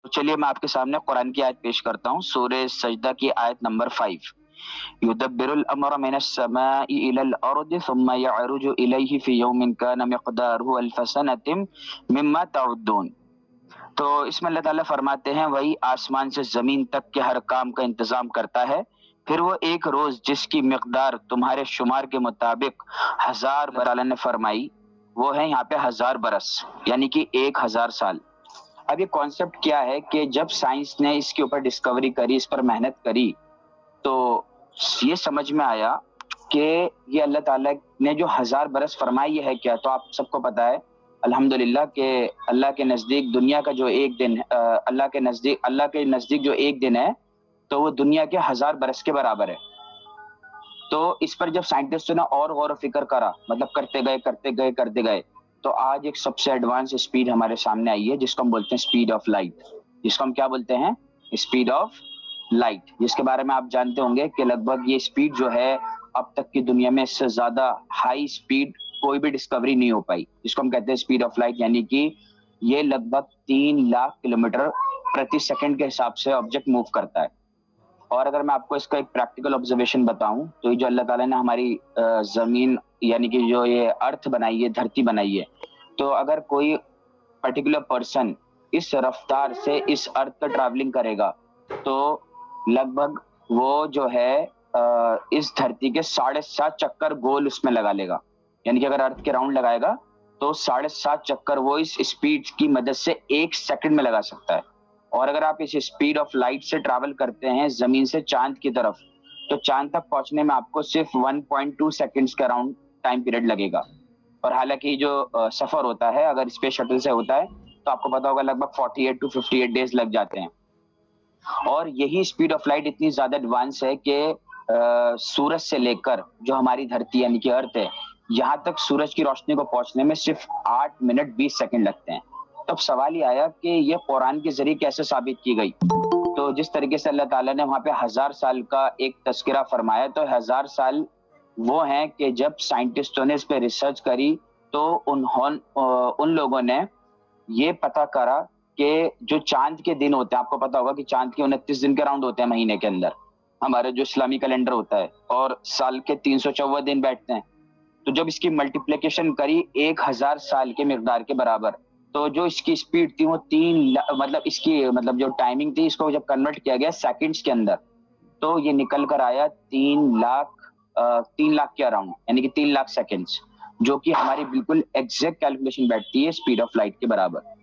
तो चलिए मैं आपके सामने कुरान की आयत पेश करता हूँ, सूरह सजदा की आयत नंबर 5। युदब्बिरुल अम्र मिनस समाई इलल अर्दि सुम्मा यअरुजु इलैहि फी यौमिन कान मिक़दारुहु अल्फ सनतिम मिम्मा तउद्दून। तो इसमें अल्लाह ताला फरमाते हैं, वही आसमान से जमीन तक के हर काम का इंतजाम करता है, फिर वो एक रोज जिसकी मिकदार तुम्हारे शुमार के मुताबिक 1000 ताला ने फरमाई, वो है यहाँ पे 1000 बरस, यानी कि 1000 साल। अब ये कॉन्सेप्ट क्या है कि जब साइंस ने इसके ऊपर डिस्कवरी करी, इस पर मेहनत करी, तो ये समझ में आया कि ये अल्लाह ताला ने जो 1000 बरस फरमाई है क्या, तो आप सबको पता है अल्हम्दुलिल्लाह कि अल्लाह के नज़दीक दुनिया का जो एक दिन अल्लाह के नज़दीक जो एक दिन है, तो वो दुनिया के 1000 बरस के बराबर है। तो इस पर जब साइंटिस्टों ने और गौर फिक्र करा, मतलब करते गए, तो आज एक सबसे एडवांस स्पीड हमारे सामने आई है, जिसको हम बोलते हैं स्पीड ऑफ लाइट। जिसको हम क्या बोलते हैं? स्पीड ऑफ लाइट, जिसके बारे में आप जानते होंगे कि लगभग ये स्पीड जो है, अब तक की दुनिया में इससे ज्यादा हाई स्पीड कोई भी डिस्कवरी नहीं हो पाई, जिसको हम कहते हैं स्पीड ऑफ लाइट, यानी कि ये लगभग 3 लाख किलोमीटर प्रति सेकंड के हिसाब से ऑब्जेक्ट मूव करता है। और अगर मैं आपको इसका एक प्रैक्टिकल ऑब्जर्वेशन बताऊं, तो ये जो अल्लाह ताला ने हमारी जमीन यानी कि जो ये अर्थ बनाई है, धरती बनाई है, तो अगर कोई पर्टिकुलर पर्सन इस रफ्तार से इस अर्थ पर ट्रैवलिंग करेगा, तो लगभग वो जो है इस धरती के 7.5 चक्कर गोल उसमें लगा लेगा। यानी कि अगर अर्थ के राउंड लगाएगा, तो 7.5 चक्कर वो इस स्पीड की मदद से 1 सेकंड में लगा सकता है। और अगर आप इस स्पीड ऑफ लाइट से ट्रैवल करते हैं जमीन से चांद की तरफ, तो चांद तक पहुंचने में आपको सिर्फ 1.2 सेकंड्स का अराउंड टाइम पीरियड लगेगा। और हालांकि जो सफर होता है अगर स्पेस शटल से होता है, तो आपको पता होगा लगभग 48 टू 58 डेज लग जाते हैं। और यही स्पीड ऑफ लाइट इतनी ज्यादा एडवांस है कि सूरज से लेकर जो हमारी धरती यानी कि अर्थ है, यहाँ तक सूरज की रोशनी को पहुंचने में सिर्फ 8 मिनट 20 सेकंड लगते हैं। तब सवाल ये आया कि ये कुरान के जरिए कैसे साबित की गई। तो जिस तरीके से अल्लाह ताला ने वहां पे 1000 साल का एक तस्करा फरमाया, तो 1000 साल वो हैं कि जब साइंटिस्टों ने इस पे रिसर्च करी, तो उन लोगों ने ये पता करा कि जो चांद के दिन होते हैं, आपको पता होगा कि चांद के 29 दिन के राउंड होते हैं महीने के अंदर, हमारे जो इस्लामी कैलेंडर होता है, और साल के 354 दिन बैठते हैं। तो जब इसकी मल्टीप्लिकेशन करी 1000 साल के मिकदार के बराबर, तो जो इसकी स्पीड थी वो मतलब इसकी मतलब जो टाइमिंग थी, इसको जब कन्वर्ट किया गया सेकंड्स के अंदर, तो ये निकल कर आया 3 लाख के अराउंड, यानी कि 3 लाख सेकंड्स, जो कि हमारी बिल्कुल एग्जैक्ट कैलकुलेशन बैठती है स्पीड ऑफ लाइट के बराबर।